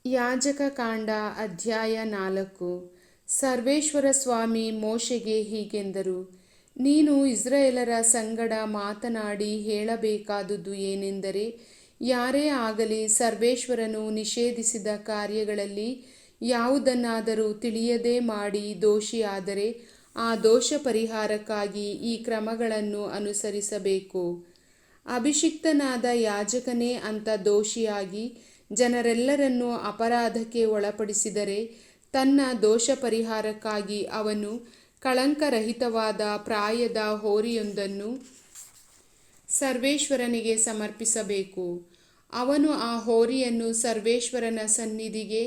ಯಾಜಕ ಕಾಂಡ ಅಧ್ಯಾಯ 4. ಸರ್ವೇಶ್ವರ ಸ್ವಾಮಿ ಮೋಶೆಗೆ ಹೀಗೆಂದರು, ನೀನು ಇಸ್ರಾಯೇಲರ ಸಂಗಡ ಮಾತನಾಡಿ ಹೇಳಬೇಕಾದುದು ಏನೆಂದರೆ, ಯಾರೇ ಆಗಲಿ ಸರ್ವೇಶ್ವರನು ನಿಷೇಧಿಸಿದ ಕಾರ್ಯಗಳಲ್ಲಿ ಯಾವುದನ್ನಾದರೂ ತಿಳಿಯದೆ ಮಾಡಿ ದೋಷಿಯಾದರೆ ಆ ದೋಷ ಪರಿಹಾರಕ್ಕಾಗಿ ಈ ಕ್ರಮಗಳನ್ನು ಅನುಸರಿಸಬೇಕು. ಅಭಿಷಿಕ್ತನಾದ ಯಾಜಕನೇ ಅಂಥ ದೋಷಿಯಾಗಿ ಜನರೆಲ್ಲರನ್ನೂ ಅಪರಾಧಕ್ಕೆ ಒಳಪಡಿಸಿದರೆ ತನ್ನ ದೋಷ ಪರಿಹಾರಕ್ಕಾಗಿ ಅವನು ಕಳಂಕರಹಿತವಾದ ಪ್ರಾಯದ ಹೋರಿಯೊಂದನ್ನು ಸರ್ವೇಶ್ವರನಿಗೆ ಸಮರ್ಪಿಸಬೇಕು. ಅವನು ಆ ಹೋರಿಯನ್ನು ಸರ್ವೇಶ್ವರನ ಸನ್ನಿಧಿಗೆ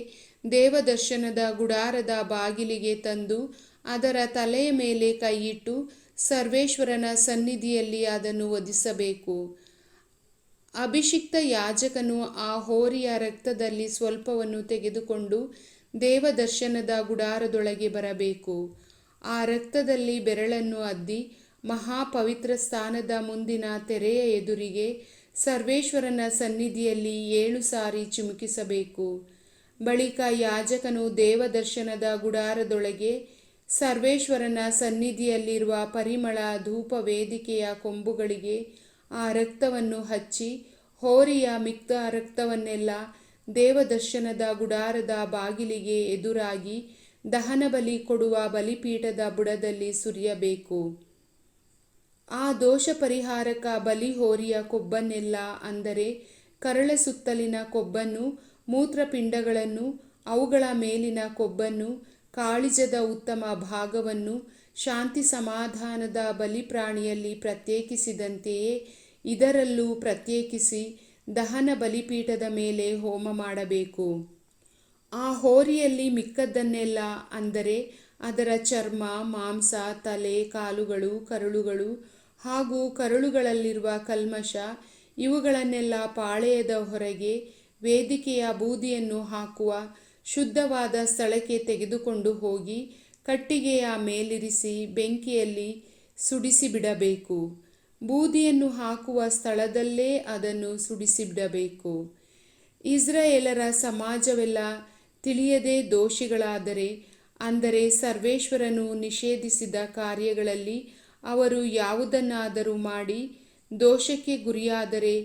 ದೇವದರ್ಶನದ ಗುಡಾರದ ಬಾಗಿಲಿಗೆ ತಂದು ಅದರ ತಲೆಯ ಮೇಲೆ ಕೈಯಿಟ್ಟು ಸರ್ವೇಶ್ವರನ ಸನ್ನಿಧಿಯಲ್ಲಿ ಅದನ್ನು ವಧಿಸಬೇಕು. ಅಭಿಷಿಕ್ತ ಯಾಜಕನು ಆ ಹೋರಿಯ ರಕ್ತದಲ್ಲಿ ಸ್ವಲ್ಪವನ್ನು ತೆಗೆದುಕೊಂಡು ದೇವದರ್ಶನದ ಗುಡಾರದೊಳಗೆ ಬರಬೇಕು. ಆ ರಕ್ತದಲ್ಲಿ ಬೆರಳನ್ನು ಅದ್ದಿ ಮಹಾಪವಿತ್ರ ಸ್ಥಾನದ ಮುಂದಿನ ತೆರೆಯ ಎದುರಿಗೆ ಸರ್ವೇಶ್ವರನ ಸನ್ನಿಧಿಯಲ್ಲಿ 7 ಸಾರಿ ಚಿಮುಕಿಸಬೇಕು. ಬಳಿಕ ಯಾಜಕನು ದೇವದರ್ಶನದ ಗುಡಾರದೊಳಗೆ ಸರ್ವೇಶ್ವರನ ಸನ್ನಿಧಿಯಲ್ಲಿರುವ ಪರಿಮಳ ಧೂಪ ವೇದಿಕೆಯ ಕೊಂಬುಗಳಿಗೆ ಆ ರಕ್ತವನ್ನು ಹಚ್ಚಿ ಹೋರಿಯ ಮಿಕ್ಕ ರಕ್ತವನ್ನೆಲ್ಲ ದೇವದರ್ಶನದ ಗುಡಾರದ ಬಾಗಿಲಿಗೆ ಎದುರಾಗಿ ದಹನಬಲಿ ಕೊಡುವ ಬಲಿಪೀಠದ ಬುಡದಲ್ಲಿ ಸುರಿಯಬೇಕು. ಆ ದೋಷ ಪರಿಹಾರಕ ಬಲಿ ಹೋರಿಯ ಕೊಬ್ಬನ್ನೆಲ್ಲ, ಅಂದರೆ ಕರಳ ಸುತ್ತಲಿನ ಕೊಬ್ಬನ್ನು, ಮೂತ್ರಪಿಂಡಗಳನ್ನು, ಅವುಗಳ ಮೇಲಿನ ಕೊಬ್ಬನ್ನು, ಕಾಳಿಜದ ಉತ್ತಮ ಭಾಗವನ್ನು ಶಾಂತಿ ಸಮಾಧಾನದ ಬಲಿಪ್ರಾಣಿಯಲ್ಲಿ ಪ್ರತ್ಯೇಕಿಸಿದಂತೆಯೇ ಇದರಲ್ಲೂ ಪ್ರತ್ಯೇಕಿಸಿ ದಹನ ಬಲಿಪೀಠದ ಮೇಲೆ ಹೋಮ ಮಾಡಬೇಕು. ಆ ಹೋರಿಯಲ್ಲಿ ಮಿಕ್ಕದ್ದನ್ನೆಲ್ಲ, ಅಂದರೆ ಅದರ ಚರ್ಮ, ಮಾಂಸ, ತಲೆ, ಕಾಲುಗಳು, ಕರುಳುಗಳು ಹಾಗೂ ಕರುಳುಗಳಲ್ಲಿರುವ ಕಲ್ಮಶ ಇವುಗಳನ್ನೆಲ್ಲ ಪಾಳೆಯದ ಹೊರಗೆ ವೇದಿಕೆಯ ಬೂದಿಯನ್ನು ಹಾಕುವ ಶುದ್ಧವಾದ ಸ್ಥಳಕ್ಕೆ ತೆಗೆದುಕೊಂಡು ಹೋಗಿ ಕಟ್ಟಿಗೆಯ ಮೇಲಿರಿಸಿ ಬೆಂಕಿಯಲ್ಲಿ ಸುಡಿಸಿಬಿಡಬೇಕು. ಬೂದಿಯನ್ನು ಹಾಕುವ ಸ್ಥಳದಲ್ಲೇ ಅದನ್ನು ಸುಡಿಸಿಬಿಡಬೇಕು. ಇಸ್ರಾಯೇಲರ ಸಮಾಜವೆಲ್ಲ ತಿಳಿಯದೆ ದೋಷಿಗಳಾದರೆ, ಅಂದರೆ ಸರ್ವೇಶ್ವರನು ನಿಷೇಧಿಸಿದ ಕಾರ್ಯಗಳಲ್ಲಿ ಅವರು ಯಾವುದನ್ನಾದರೂ ಮಾಡಿ ದೋಷಕ್ಕೆ ಗುರಿಯಾದರೆ,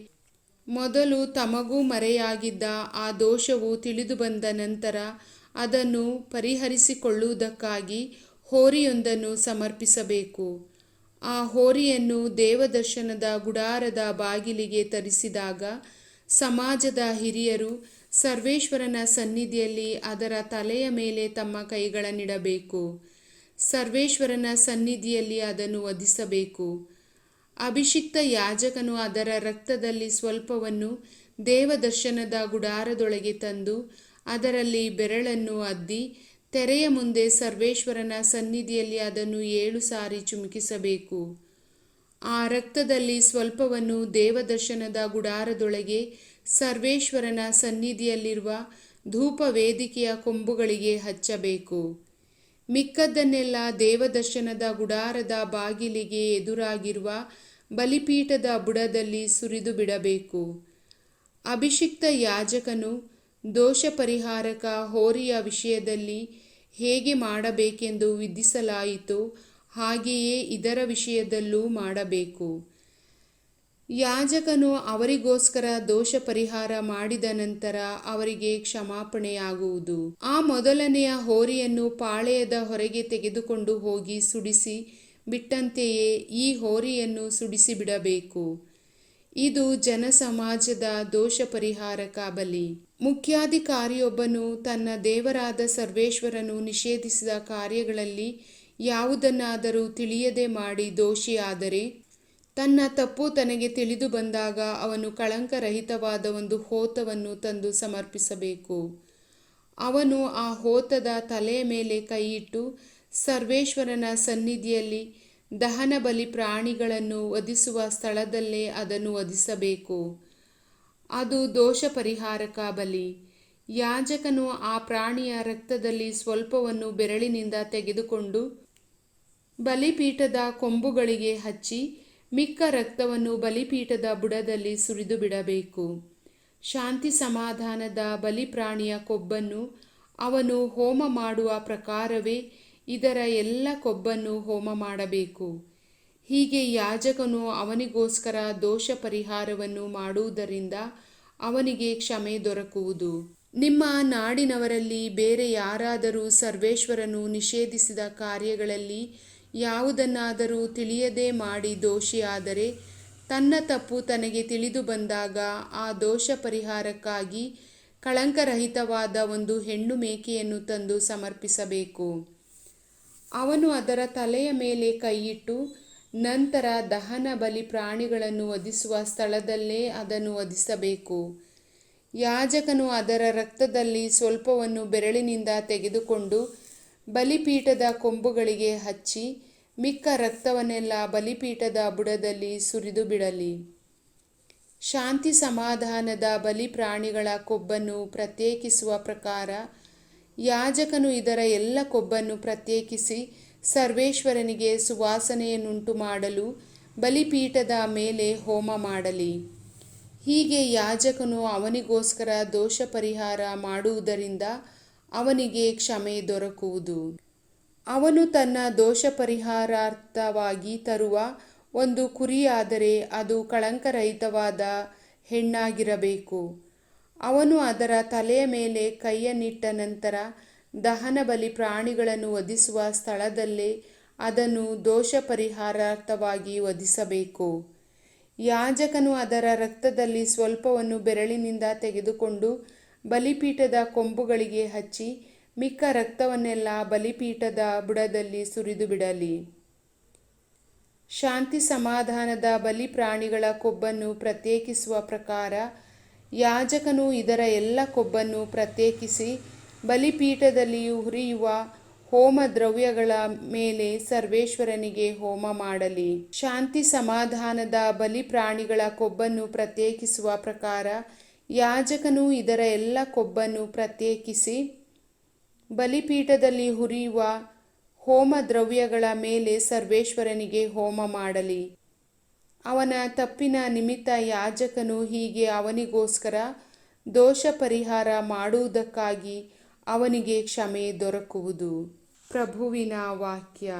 ಮೊದಲು ತಮಗೂ ಮರೆಯಾಗಿದ್ದ ಆ ದೋಷವು ತಿಳಿದುಬಂದ ನಂತರ ಅದನ್ನು ಪರಿಹರಿಸಿಕೊಳ್ಳುವುದಕ್ಕಾಗಿ ಹೋರಿಯೊಂದನ್ನು ಸಮರ್ಪಿಸಬೇಕು. ಆ ಹೋರಿಯನ್ನು ದೇವದರ್ಶನದ ಗುಡಾರದ ಬಾಗಿಲಿಗೆ ತರಿಸಿದಾಗ ಸಮಾಜದ ಹಿರಿಯರು ಸರ್ವೇಶ್ವರನ ಸನ್ನಿಧಿಯಲ್ಲಿ ಅದರ ತಲೆಯ ಮೇಲೆ ತಮ್ಮ ಕೈಗಳನ್ನಿಡಬೇಕು. ಸರ್ವೇಶ್ವರನ ಸನ್ನಿಧಿಯಲ್ಲಿ ಅದನ್ನು ವಧಿಸಬೇಕು. ಅಭಿಷಿಕ್ತ ಯಾಜಕನು ಅದರ ರಕ್ತದಲ್ಲಿ ಸ್ವಲ್ಪವನ್ನು ದೇವದರ್ಶನದ ಗುಡಾರದೊಳಗೆ ತಂದು ಅದರಲ್ಲಿ ಬೆರಳನ್ನು ಅದ್ದಿ ತೆರೆಯ ಮುಂದೆ ಸರ್ವೇಶ್ವರನ ಸನ್ನಿಧಿಯಲ್ಲಿ ಅದನ್ನು 7 ಸಾರಿ ಚಿಮುಕಿಸಬೇಕು. ಆ ರಕ್ತದಲ್ಲಿ ಸ್ವಲ್ಪವನ್ನು ದೇವದರ್ಶನದ ಗುಡಾರದೊಳಗೆ ಸರ್ವೇಶ್ವರನ ಸನ್ನಿಧಿಯಲ್ಲಿರುವ ಧೂಪ ವೇದಿಕೆಯ ಕೊಂಬುಗಳಿಗೆ ಹಚ್ಚಬೇಕು. ಮಿಕ್ಕದ್ದನ್ನೆಲ್ಲ ದೇವದರ್ಶನದ ಗುಡಾರದ ಬಾಗಿಲಿಗೆ ಎದುರಾಗಿರುವ ಬಲಿಪೀಠದ ಬುಡದಲ್ಲಿ ಸುರಿದು ಬಿಡಬೇಕು. ಅಭಿಷಿಕ್ತ ಯಾಜಕನು ದೋಷ ಪರಿಹಾರಕ ಹೋರಿಯ ವಿಷಯದಲ್ಲಿ ಹೇಗೆ ಮಾಡಬೇಕೆಂದು ವಿಧಿಸಲಾಯಿತೋ ಹಾಗೆಯೇ ಇದರ ವಿಷಯದಲ್ಲೂ ಮಾಡಬೇಕು. ಯಾಜಕನು ಅವರಿಗೋಸ್ಕರ ದೋಷ ಪರಿಹಾರ ಮಾಡಿದ ನಂತರ ಅವರಿಗೆ ಕ್ಷಮಾಪಣೆಯಾಗುವುದು. ಆ ಮೊದಲನೆಯ ಹೋರಿಯನ್ನು ಪಾಳೆಯದ ಹೊರಗೆ ತೆಗೆದುಕೊಂಡು ಹೋಗಿ ಸುಡಿಸಿ ಬಿಟ್ಟಂತೆಯೇ ಈ ಹೋರಿಯನ್ನು ಸುಡಿಸಿಬಿಡಬೇಕು. ಇದು ಜನಸಮಾಜದ ದೋಷ ಪರಿಹಾರಕ ಬಲಿ. ಮುಖ್ಯಾಧಿಕಾರಿಯೊಬ್ಬನು ತನ್ನ ದೇವರಾದ ಸರ್ವೇಶ್ವರನು ನಿಷೇಧಿಸಿದ ಕಾರ್ಯಗಳಲ್ಲಿ ಯಾವುದನ್ನಾದರೂ ತಿಳಿಯದೆ ಮಾಡಿ ದೋಷಿಯಾದರೆ, ತನ್ನ ತಪ್ಪು ತನಗೆ ತಿಳಿದು ಬಂದಾಗ ಅವನು ಕಳಂಕರಹಿತವಾದ ಒಂದು ಹೋತವನ್ನು ತಂದು ಸಮರ್ಪಿಸಬೇಕು. ಅವನು ಆ ಹೋತದ ತಲೆಯ ಮೇಲೆ ಕೈಯಿಟ್ಟು ಸರ್ವೇಶ್ವರನ ಸನ್ನಿಧಿಯಲ್ಲಿ ದಹನ ಬಲಿ ಪ್ರಾಣಿಗಳನ್ನು ವಧಿಸುವ ಸ್ಥಳದಲ್ಲೇ ಅದನ್ನು ವಧಿಸಬೇಕು. ಅದು ದೋಷ ಪರಿಹಾರಕ ಬಲಿ. ಯಾಜಕನು ಆ ಪ್ರಾಣಿಯ ರಕ್ತದಲ್ಲಿ ಸ್ವಲ್ಪವನ್ನು ಬೆರಳಿನಿಂದ ತೆಗೆದುಕೊಂಡು ಬಲಿಪೀಠದ ಕೊಂಬುಗಳಿಗೆ ಹಚ್ಚಿ ಮಿಕ್ಕ ರಕ್ತವನ್ನು ಬಲಿಪೀಠದ ಬುಡದಲ್ಲಿ ಸುರಿದು ಬಿಡಬೇಕು. ಶಾಂತಿ ಸಮಾಧಾನದ ಬಲಿಪ್ರಾಣಿಯ ಕೊಬ್ಬನ್ನು ಅವನು ಹೋಮ ಮಾಡುವ ಪ್ರಕಾರವೇ ಇದರ ಎಲ್ಲ ಕೊಬ್ಬನ್ನು ಹೋಮ ಮಾಡಬೇಕು. ಹೀಗೆ ಯಾಜಕನು ಅವನಿಗೋಸ್ಕರ ದೋಷ ಪರಿಹಾರವನ್ನು ಮಾಡುವುದರಿಂದ ಅವನಿಗೆ ಕ್ಷಮೆ ದೊರಕುವುದು. ನಿಮ್ಮ ನಾಡಿನವರಲ್ಲಿ ಬೇರೆ ಯಾರಾದರೂ ಸರ್ವೇಶ್ವರನು ನಿಷೇಧಿಸಿದ ಕಾರ್ಯಗಳಲ್ಲಿ ಯಾವುದನ್ನಾದರೂ ತಿಳಿಯದೆ ಮಾಡಿ ದೋಷಿಯಾದರೆ, ತನ್ನ ತಪ್ಪು ತನಗೆ ತಿಳಿದು ಬಂದಾಗ ಆ ದೋಷ ಪರಿಹಾರಕ್ಕಾಗಿ ಕಳಂಕರಹಿತವಾದ ಒಂದು ಹೆಣ್ಣು ಮೇಕೆಯನ್ನು ತಂದು ಸಮರ್ಪಿಸಬೇಕು. ಅವನು ಅದರ ತಲೆಯ ಮೇಲೆ ಕೈಯಿಟ್ಟು ನಂತರ ದಹನ ಬಲಿ ಪ್ರಾಣಿಗಳನ್ನು ವಧಿಸುವ ಸ್ಥಳದಲ್ಲೇ ಅದನ್ನು ವಧಿಸಬೇಕು. ಯಾಜಕನು ಅದರ ರಕ್ತದಲ್ಲಿ ಸ್ವಲ್ಪವನ್ನು ಬೆರಳಿನಿಂದ ತೆಗೆದುಕೊಂಡು ಬಲಿಪೀಠದ ಕೊಂಬುಗಳಿಗೆ ಹಚ್ಚಿ ಮಿಕ್ಕ ರಕ್ತವನ್ನೆಲ್ಲ ಬಲಿಪೀಠದ ಬುಡದಲ್ಲಿ ಸುರಿದು ಬಿಡಲಿ. ಶಾಂತಿ ಸಮಾಧಾನದ ಬಲಿ ಪ್ರಾಣಿಗಳ ಕೊಬ್ಬನ್ನು ಪ್ರತ್ಯೇಕಿಸುವ ಪ್ರಕಾರ ಯಾಜಕನು ಇದರ ಎಲ್ಲ ಕೊಬ್ಬನ್ನು ಪ್ರತ್ಯೇಕಿಸಿ ಸರ್ವೇಶ್ವರನಿಗೆ ಸುವಾಸನೆಯನ್ನುಂಟು ಮಾಡಲು ಬಲಿಪೀಠದ ಮೇಲೆ ಹೋಮ ಮಾಡಲಿ. ಹೀಗೆ ಯಾಜಕನು ಅವನಿಗೋಸ್ಕರ ದೋಷ ಪರಿಹಾರ ಮಾಡುವುದರಿಂದ ಅವನಿಗೆ ಕ್ಷಮೆ ದೊರಕುವುದು. ಅವನು ತನ್ನ ದೋಷ ಪರಿಹಾರಾರ್ಥವಾಗಿ ತರುವ ಒಂದು ಕುರಿಯಾದರೆ ಅದು ಕಳಂಕರಹಿತವಾದ ಹೆಣ್ಣಾಗಿರಬೇಕು. ಅವನು ಅದರ ತಲೆಯ ಮೇಲೆ ಕೈಯನ್ನಿಟ್ಟ ನಂತರ ದಹನ ಬಲಿ ಪ್ರಾಣಿಗಳನ್ನು ವಧಿಸುವ ಸ್ಥಳದಲ್ಲೇ ಅದನ್ನು ದೋಷ ಪರಿಹಾರಾರ್ಥವಾಗಿ ವಧಿಸಬೇಕು. ಯಾಜಕನು ಅದರ ರಕ್ತದಲ್ಲಿ ಸ್ವಲ್ಪವನ್ನು ಬೆರಳಿನಿಂದ ತೆಗೆದುಕೊಂಡು ಬಲಿಪೀಠದ ಕೊಂಬುಗಳಿಗೆ ಹಚ್ಚಿ ಮಿಕ್ಕ ರಕ್ತವನ್ನೆಲ್ಲ ಬಲಿಪೀಠದ ಬುಡದಲ್ಲಿ ಸುರಿದು ಬಿಡಲಿ. ಶಾಂತಿ ಸಮಾಧಾನದ ಬಲಿ ಪ್ರಾಣಿಗಳ ಕೊಬ್ಬನ್ನು ಪ್ರತ್ಯೇಕಿಸುವ ಪ್ರಕಾರ ಯಾಜಕನು ಇದರ ಎಲ್ಲ ಕೊಬ್ಬನ್ನು ಪ್ರತ್ಯೇಕಿಸಿ ಬಲಿಪೀಠದಲ್ಲಿ ಹುರಿಯುವ ಹೋಮ ದ್ರವ್ಯಗಳ ಮೇಲೆ ಸರ್ವೇಶ್ವರನಿಗೆ ಹೋಮ ಮಾಡಲಿ. ಶಾಂತಿ ಸಮಾಧಾನದ ಬಲಿ ಪ್ರಾಣಿಗಳ ಕೊಬ್ಬನ್ನು ಪ್ರತ್ಯೇಕಿಸುವ ಪ್ರಕಾರ ಯಾಜಕನು ಇದರ ಎಲ್ಲ ಕೊಬ್ಬನ್ನು ಪ್ರತ್ಯೇಕಿಸಿ ಬಲಿಪೀಠದಲ್ಲಿ ಹುರಿಯುವ ಹೋಮ ದ್ರವ್ಯಗಳ ಮೇಲೆ ಸರ್ವೇಶ್ವರನಿಗೆ ಹೋಮ ಮಾಡಲಿ. ಅವನ ತಪ್ಪಿನ ನಿಮಿತ್ತ ಯಾಜಕನು ಹೀಗೆ ಅವನಿಗೋಸ್ಕರ ದೋಷ ಪರಿಹಾರ ಮಾಡುವುದಕ್ಕಾಗಿ ಅವನಿಗೆ ಕ್ಷಮೆ ದೊರಕುವುದು. ಪ್ರಭುವಿನ ವಾಕ್ಯ.